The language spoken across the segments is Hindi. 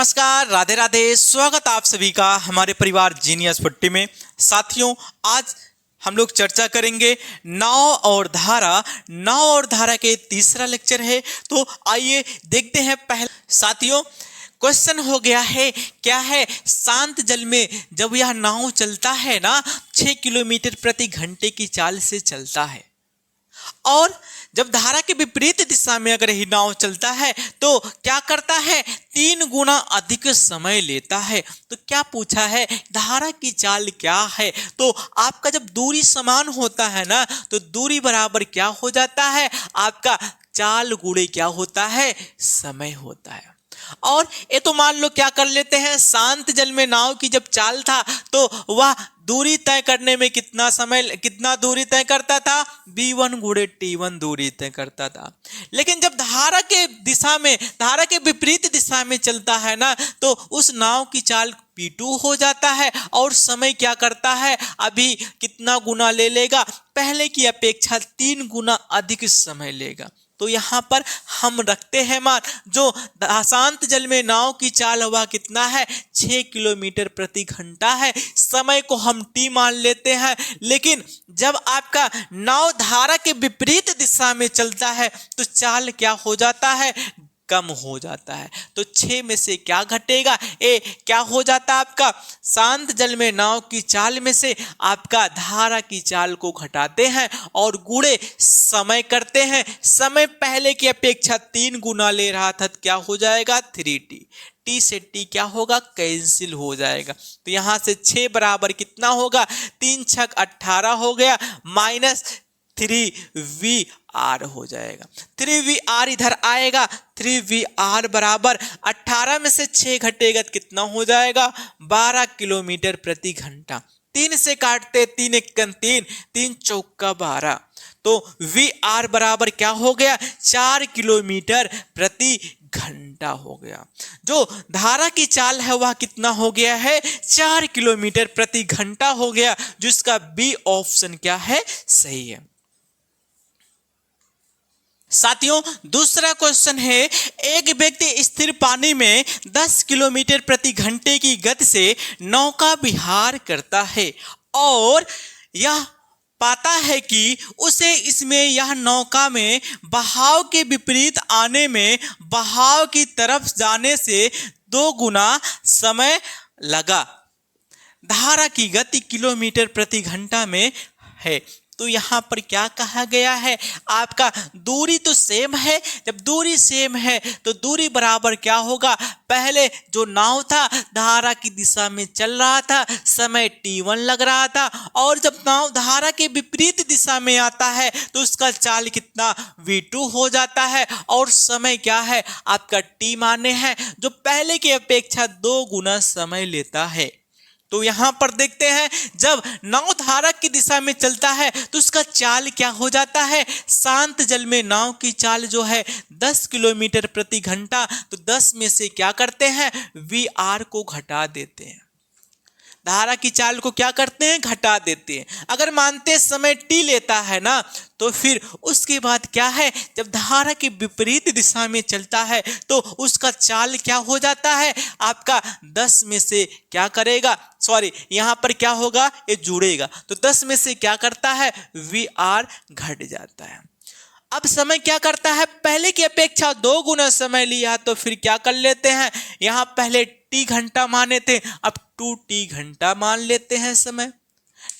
नमस्कार, राधे राधे। स्वागत आप सभी का हमारे परिवार जीनियस 40 में। साथियों, आज हम लोग चर्चा करेंगे नाव और धारा के तीसरा लेक्चर है। तो आइए देखते हैं। पहले साथियों, क्वेश्चन हो गया है, क्या है? शांत जल में जब यह नाव चलता है ना, 6 किलोमीटर प्रति घंटे की चाल से चलता है, और जब धारा के विपरीत दिशा में अगर ही नाव चलता है तो क्या करता है? 3 गुना अधिक समय लेता है। तो क्या पूछा है? धारा की चाल क्या है? तो आपका जब दूरी समान होता है ना, तो दूरी बराबर क्या हो जाता है? आपका चाल गुणे क्या होता है? समय होता है। और ये तो मान लो क्या कर लेते हैं, शांत जल में नाव की जब चाल था तो वह दूरी तय करने में कितना दूरी तय करता था? v1 गुणे t1 दूरी तय करता था। लेकिन जब धारा के विपरीत दिशा में चलता है ना, तो उस नाव की चाल p2 हो जाता है, और समय क्या करता है? अभी कितना गुना ले लेगा? पहले की अपेक्षा 3 गुना अधिक समय लेगा। तो यहाँ पर हम रखते हैं मान, जो शांत जल में नाव की चाल हवा कितना है? 6 किलोमीटर प्रति घंटा है। समय को हम t मान लेते हैं। लेकिन जब आपका नाव धारा के विपरीत दिशा में चलता है तो चाल क्या हो जाता है? कम हो जाता है। तो 6 में से क्या घटेगा? क्या हो जाता है आपका? शांत जल में नाव की चाल में से आपका धारा की चाल को घटाते हैं और गुणे समय करते हैं। समय पहले की अपेक्षा 3 गुना ले रहा था, तो क्या हो जाएगा? 3t। t से t क्या होगा? कैंसिल हो जाएगा। तो यहां से 6 बराबर कितना होगा? 3 छक 18 हो गया, माइनस 3vr हो जाएगा। 3vr इधर आएगा। 3vr बराबर 18 में से 6 घटेगा तो कितना हो जाएगा? 12 किलोमीटर प्रति घंटा। 3 से काटते, 3 एकम 3, 3 चौका 12। तो vr बराबर क्या हो गया? 4 किलोमीटर प्रति घंटा हो गया। जो धारा की चाल है वह कितना हो गया है? 4 किलोमीटर प्रति घंटा हो गया, जिसका बी ऑप्शन क्या है? सही है। साथियों, दूसरा क्वेश्चन है, एक व्यक्ति स्थिर पानी में 10 किलोमीटर प्रति घंटे की गति से नौका विहार करता है और यह पाता है कि उसे इसमें यह नौका में बहाव के विपरीत आने में बहाव की तरफ जाने से 2 गुना समय लगा। धारा की गति किलोमीटर प्रति घंटा में है। तो यहाँ पर क्या कहा गया है? आपका दूरी तो सेम है। जब दूरी सेम है तो दूरी बराबर क्या होगा? पहले जो नाव था धारा की दिशा में चल रहा था, समय t1 लग रहा था, और जब नाव धारा के विपरीत दिशा में आता है तो उसका चाल कितना? v2 हो जाता है, और समय क्या है? आपका t माने हैं, जो पहले की अपेक्षा 2 गुना समय लेता है। तो यहां पर देखते हैं, जब नाव धारा की दिशा में चलता है तो उसका चाल क्या हो जाता है? शांत जल में नाव की चाल जो है 10 किलोमीटर प्रति घंटा। तो 10 में से क्या करते हैं? vr को घटा देते हैं। धारा की चाल को क्या करते हैं? घटा देते हैं। अगर मानते समय t लेता है ना, तो फिर उसके बाद क्या है? जब धारा के विपरीत दिशा में चलता है तो उसका चाल क्या हो जाता है? आपका 10 में से क्या करेगा? यहाँ पर क्या होगा? ये जुड़ेगा। तो 10 में से क्या करता है? vr घट जाता है। अब समय क्या करता है? पहले की अपेक्षा 2 गुना समय लिया, तो फिर क्या कर लेते हैं? यहाँ पहले t घंटा माने थे, अब 2t घंटा मान लेते हैं समय।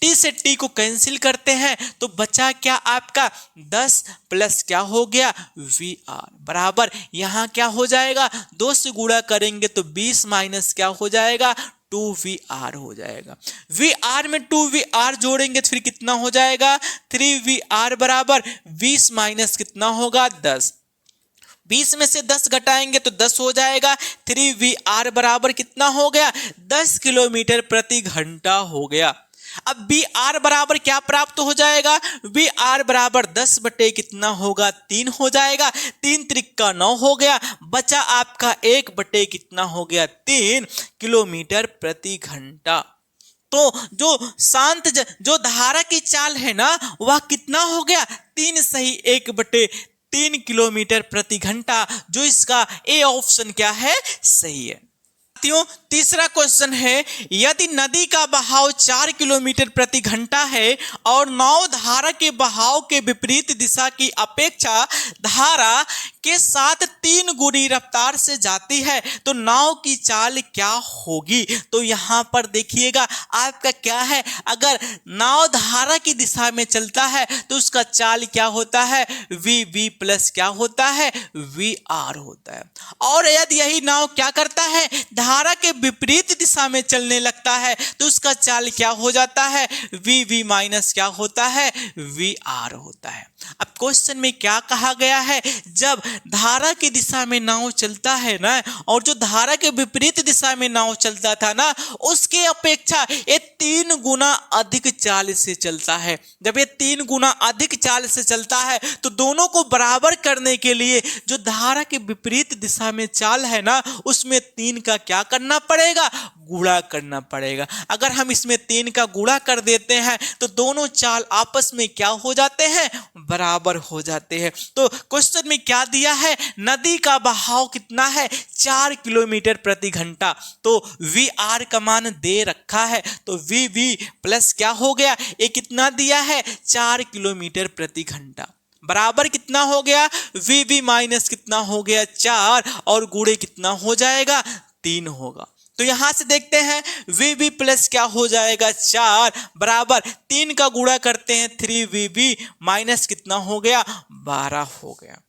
t से t को कैंसिल करते हैं तो बचा क्या आपका? 10 प्लस क्या हो गया? vr बराबर यहाँ क्या हो जाएगा? 2 से गुणा करेंगे तो 20 माइनस क्या हो जाएगा? 2vr हो जाएगा। vr में 2vr जोड़ेंगे तो फिर कितना हो जाएगा? 3vr बराबर 20 माइनस कितना होगा? 10। 20 में से 10 घटाएंगे तो 10 हो जाएगा। 3vr बराबर कितना हो गया? 10 किलोमीटर प्रति घंटा हो गया। अब vr बराबर क्या प्राप्त हो जाएगा? vr बराबर 10 बटे कितना होगा? 3 हो जाएगा। 3 त्रिका 9 हो गया। बचा आपका 1 बटे कितना हो गया? 3 किलोमीटर प्रति घंटा। तो जो धारा की चाल है ना, वह कितना हो गया? 3 सही 1 बटे 3 किलोमीटर प्रति घंटा, जो इसका ए ऑप्शन क्या है? सही है। साथियों तीसरा क्वेश्चन है, यदि नदी का बहाव 4 किलोमीटर प्रति घंटा है और नाव धारा के बहाव के विपरीत दिशा की अपेक्षा धारा के साथ 3 गुनी रफ्तार से जाती है तो नाव की चाल क्या होगी। तो यहाँ पर देखिएगा आपका क्या है, अगर नाव धारा की दिशा में चलता है तो उसका चाल क्या होता है, वी प्लस क्या होता है, वी आर होता है। और यदि यही नाव क्या करता है, धारा के विपरीत दिशा में चलने लगता है तो उसका चाल क्या हो जाता है, वी माइनस क्या होता है, वी आर होता है। अब क्वेश्चन में क्या कहा गया है, जब धारा की दिशा में नाव चलता है ना, और जो धारा के विपरीत दिशा में नाव चलता था ना, उसके अपेक्षा ये 3 गुना अधिक चाल से चलता है। जब ये 3 गुना अधिक चाल से चलता है तो दोनों को बराबर करने के लिए जो धारा के विपरीत दिशा में चाल है ना, उसमें 3 का क्या करना पड़ेगा, गुणा करना पड़ेगा। अगर हम इसमें 3 का गुणा कर देते हैं तो दोनों चाल आपस में क्या हो जाते हैं, बराबर हो जाते हैं। तो क्वेश्चन में क्या दिया है, नदी का बहाव कितना है, 4 किलोमीटर प्रति घंटा। तो वी आर का मान दे रखा है, तो वी प्लस क्या हो गया, ये कितना दिया है, 4 किलोमीटर प्रति घंटा बराबर कितना हो गया, वी माइनस कितना हो गया, 4 और गुणे कितना हो जाएगा, 3 होगा। तो यहां से देखते हैं वी प्लस क्या हो जाएगा, 4 बराबर 3 का गुणा करते हैं 3 माइनस कितना हो गया, 12 हो गया।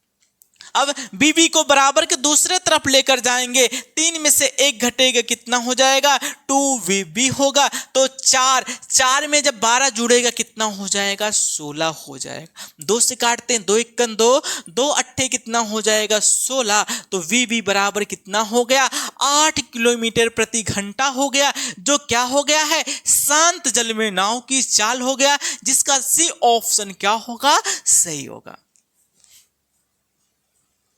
अब बीबी को बराबर के दूसरे तरफ लेकर जाएंगे, 3 में से 1 घटेगा कितना हो जाएगा, 2VB होगा। तो 4 में जब 12 जुड़ेगा कितना हो जाएगा, 16 हो जाएगा। 2 से काटते हैं, 2 1 2, 2 अट्ठे कितना हो जाएगा, 16। तो VB बराबर कितना हो गया, 8 किलोमीटर प्रति घंटा हो गया, जो क्या हो गया है, शांत जल में नाव की चाल हो गया, जिसका सी ऑप्शन क्या होगा, सही होगा।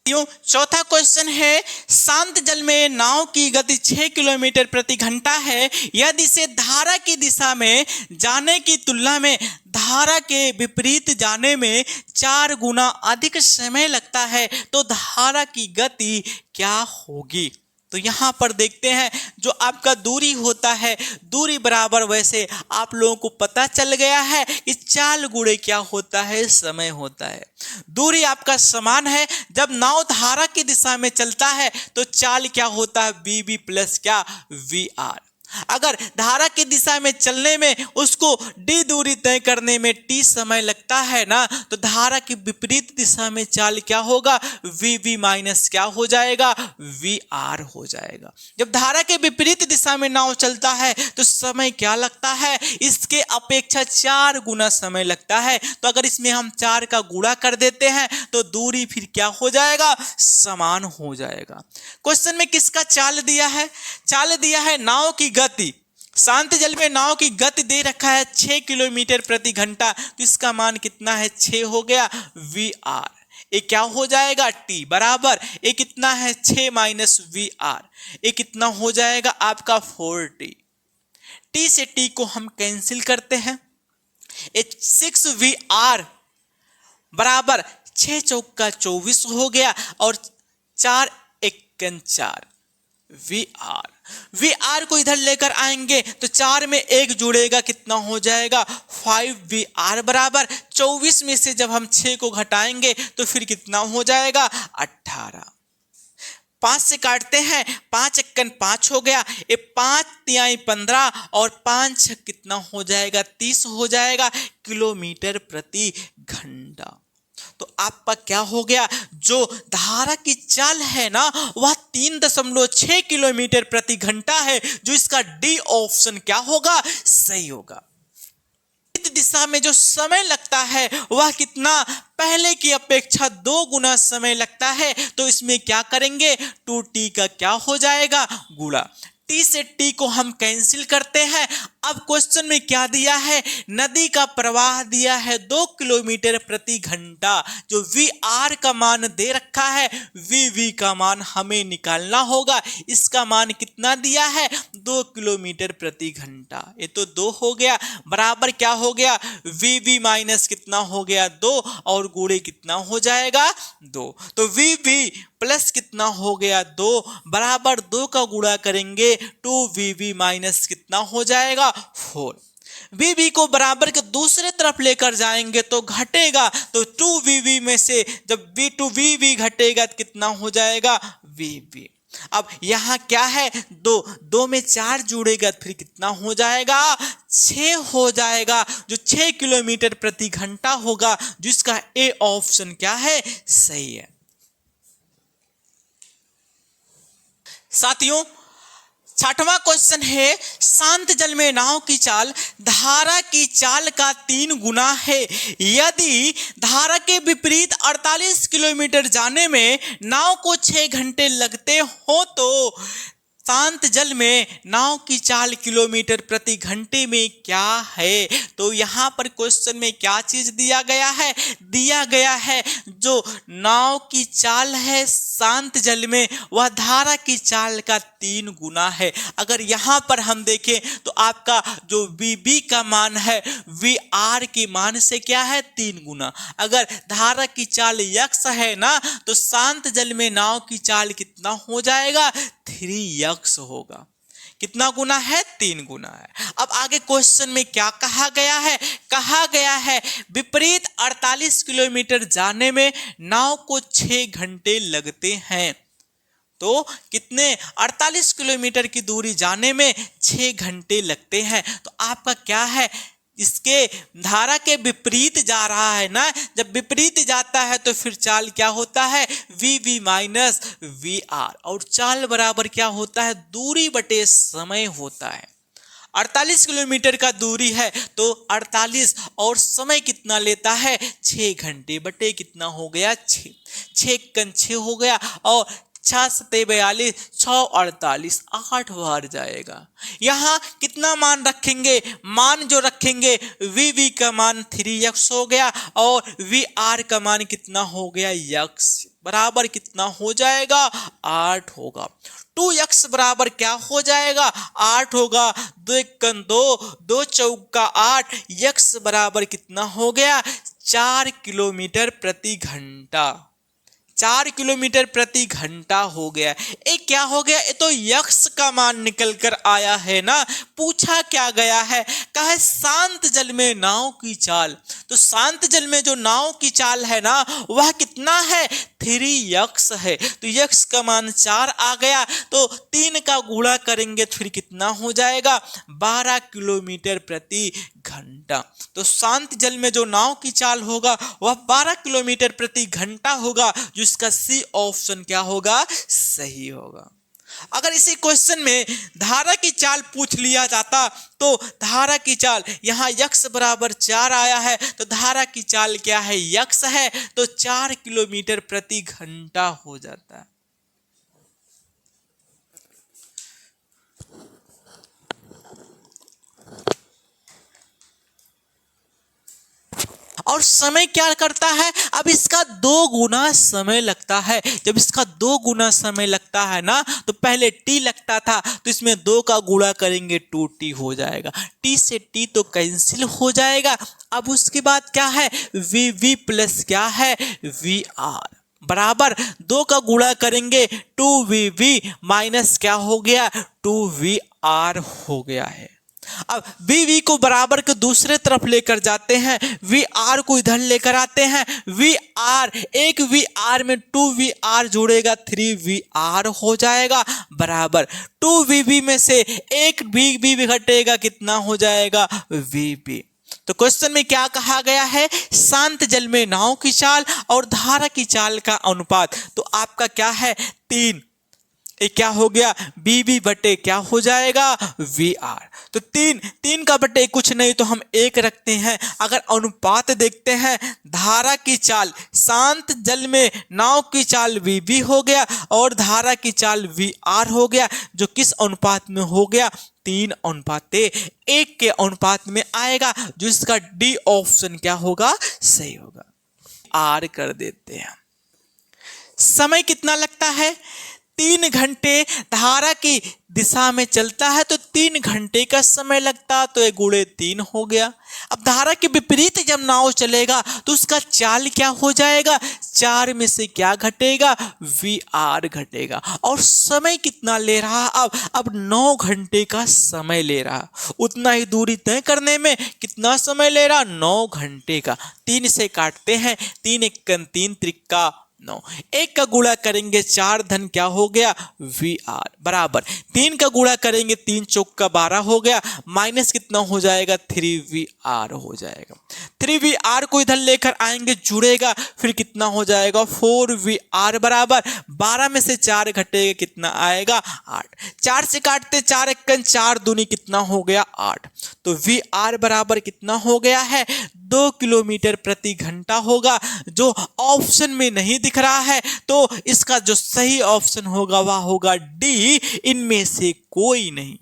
चौथा क्वेश्चन है, शांत जल में नाव की गति 6 किलोमीटर प्रति घंटा है, यदि इसे धारा की दिशा में जाने की तुलना में धारा के विपरीत जाने में 4 गुना अधिक समय लगता है तो धारा की गति क्या होगी। तो यहाँ पर देखते हैं जो आपका दूरी होता है, दूरी बराबर वैसे आप लोगों को पता चल गया है कि चाल गुणे क्या होता है, समय होता है। दूरी आपका समान है, जब नाव धारा की दिशा में चलता है तो चाल क्या होता है, वी प्लस क्या, वी आर। अगर धारा की दिशा में चलने में उसको डी दूरी तय करने में टी समय लगता है ना, तो धारा की विपरीत दिशा में चाल क्या होगा, वी माइनस क्या हो जाएगा, वी आर हो जाएगा। जब धारा के विपरीत दिशा में नाव चलता है तो समय क्या लगता है, इसके अपेक्षा 4 गुना समय लगता है। तो अगर इसमें हम 4 का गुणा कर देते हैं तो दूरी फिर क्या हो जाएगा, समान हो जाएगा। क्वेश्चन में किसका चाल दिया है, चाल दिया है नाव की गति। शांत जल में नाव की गति दे रखा है 6 किलोमीटर प्रति घंटा, तो इसका मान कितना है, 6 हो गया, वी आर। ये क्या हो जाएगा, टी बराबर ये कितना है, 6 माइनस वी आर, ये कितना हो जाएगा आपका 4t। टी से टी को हम कैंसिल करते हैं, 6 वी आर बराबर 6 चौका 24 हो गया और 4 1 4 वी आर को इधर लेकर आएंगे तो 4 में 1 जुड़ेगा कितना हो जाएगा, 5 VR बराबर 24 में से जब हम 6 को घटाएंगे तो फिर कितना हो जाएगा, 18। 5 से काटते हैं, 5 1 5 हो गया, ये 5 तिहाई 15 और 5 6 कितना हो जाएगा, 30 हो जाएगा किलोमीटर प्रति घंटा। तो आपका क्या हो गया, जो धारा की चाल है ना वह 3.6 किलोमीटर प्रति घंटा है, जो इसका डी ऑप्शन क्या होगा, सही होगा। दिशा में जो समय लगता है वह कितना, पहले की अपेक्षा 2 गुना समय लगता है। तो इसमें क्या करेंगे, 2t का क्या हो जाएगा, गुणा। टी से टी को हम कैंसिल करते हैं। अब क्वेश्चन में क्या दिया है, नदी का प्रवाह दिया है 2 किलोमीटर प्रति घंटा, जो वी आर का मान दे रखा है, वी का मान हमें निकालना होगा। इसका मान कितना दिया है, 2 किलोमीटर प्रति घंटा। ये तो 2 हो गया, बराबर क्या हो गया, वीवी माइनस कितना हो गया 2 और गुणे कितना हो जाएगा 2। तो वीवी प्लस कितना हो गया 2 बराबर 2 का गुणा करेंगे 2वीवी माइनस कितना हो जाएगा 4। वीवी को बराबर के दूसरे तरफ लेकर जाएंगे तो घटेगा, तो 2वीवी में से जब v2वीवी घटेगा तो कितना हो जाएगा वीवी। अब यहां क्या है 2, 2 में 4 जुड़ेगा तो फिर कितना हो जाएगा 6 हो जाएगा, जो 6 किलोमीटर प्रति घंटा होगा, जिसका ए ऑप्शन क्या है सही है। साथियों 6वां क्वेश्चन है, शांत जल में नाव की चाल धारा की चाल का 3 गुना है। यदि धारा के विपरीत 48 किलोमीटर जाने में नाव को 6 घंटे लगते हो तो शांत जल में नाव की चाल किलोमीटर प्रति घंटे में क्या है। तो यहाँ पर क्वेश्चन में क्या चीज दिया गया है, दिया गया है जो नाव की चाल है शांत जल में वह धारा की चाल का 3 गुना है। अगर यहाँ पर हम देखें तो आपका जो वीबी का मान है वी आर के मान से क्या है 3 गुना। अगर धारा की चाल यक्स है ना तो शांत जल में नाव की चाल कितना हो जाएगा 3x होगा। कितना गुना है 3 गुना है। अब आगे क्वेश्चन में क्या कहा गया है, कहा गया है विपरीत 48 किलोमीटर जाने में नाव को 6 घंटे लगते हैं। तो कितने 48 किलोमीटर की दूरी जाने में 6 घंटे लगते हैं। तो आपका क्या है, इसके धारा के विपरीत जा रहा है ना, जब विपरीत जाता है तो फिर चाल क्या होता है वीवी माइनस वी आर, और चाल बराबर क्या होता है दूरी बटे समय होता है। 48 किलोमीटर का दूरी है तो 48 और समय कितना लेता है 6 घंटे बटे कितना हो गया 6, 6 हो गया और 6 सते 42, 6 48, 8 बार जाएगा। यहाँ कितना मान रखेंगे, मान जो रखेंगे वी का मान 3x हो गया और वी आर का मान कितना हो गया x बराबर कितना हो जाएगा 8 होगा। 2x बराबर क्या हो जाएगा 8 होगा, 2 1 2, 2 चौका 8, x बराबर कितना हो गया 4 किलोमीटर प्रति घंटा। 4 किलोमीटर प्रति घंटा हो गया। एक क्या हो गया, ये तो यक्स का मान निकल कर आया है ना। पूछा क्या गया है, कहा शांत जल में नाव की चाल। तो शांत जल में जो नाव की चाल है ना वह कितना है 3x है। तो x का मान 4 आ गया, तो 3 का गुणा करेंगे फिर कितना हो जाएगा 12 किलोमीटर प्रति घंटा। तो शांत जल में जो नाव की चाल होगा वह 12 किलोमीटर प्रति घंटा होगा, जिसका सी ऑप्शन क्या होगा सही होगा। अगर इसी क्वेश्चन में धारा की चाल पूछ लिया जाता तो धारा की चाल यहाँ x बराबर 4 आया है तो धारा की चाल क्या है x है, तो 4 किलोमीटर प्रति घंटा हो जाता है। और समय क्या करता है, अब इसका 2 गुना समय लगता है। जब इसका 2 गुना समय लगता है ना तो पहले t लगता था तो इसमें 2 का गुणा करेंगे 2t हो जाएगा। t से t तो कैंसिल हो जाएगा। अब उसके बाद क्या है वी प्लस क्या है वी आर बराबर 2 का गुणा करेंगे 2वी माइनस क्या हो गया 2वी आर हो गया है। अब वी को बराबर के दूसरे तरफ लेकर जाते हैं, वी आर को इधर लेकर आते हैं। वी आर एक वी आर में 2वी जुड़ेगा 3वी हो जाएगा बराबर 2वी में से एक वी घटेगा कितना हो जाएगा वी। तो क्वेश्चन में क्या कहा गया है, शांत जल में नाव की चाल और धारा की चाल का अनुपात। तो आपका क्या है 3, ये क्या हो गया बी बटे क्या हो जाएगा वी आर। तो 3 का बटे कुछ नहीं तो हम 1 रखते हैं। अगर अनुपात देखते हैं धारा की चाल शांत जल में नाव की चाल वी हो गया और धारा की चाल वी आर हो गया, जो किस अनुपात में हो गया 3:1 के अनुपात में आएगा, जिसका डी ऑप्शन क्या होगा सही होगा। आर कर देते हैं। समय कितना लगता है 3 घंटे। धारा की दिशा में चलता है तो 3 घंटे का समय लगता, तो 1 गुणे 3 हो गया। अब धारा के विपरीत जब नाव चलेगा तो उसका चाल क्या हो जाएगा, 4 में से क्या घटेगा, VR घटेगा। और समय कितना ले रहा, अब 9 घंटे का समय ले रहा। उतना ही दूरी तय करने में कितना समय ले रहा, 9 घंटे का। 3 से काटते हैं, 3 एकम 3 त्रिका 9, 1 का गुणा करेंगे 4 धन क्या हो गया, VR बराबर 3 का गुणा करेंगे 3 चौक का 12 हो गया, माइनस कितना हो जाएगा, 3VR हो जाएगा। 3VR को इधर लेकर आएंगे, जुड़ेगा, फिर कितना हो जाएगा, 4VR बराबर 12 में से 4 घटेगा, कितना आएगा, 8। 4 से काटते 4 एकम 4 दूनी कितना हो गया, 8। तो VR बराबर कितना हो गया है, 2 किलोमीटर प्रति घंटा होगा, जो ऑप्शन में नहीं दिख रहा है। तो इसका जो सही ऑप्शन होगा वह होगा डी, इनमें से कोई नहीं।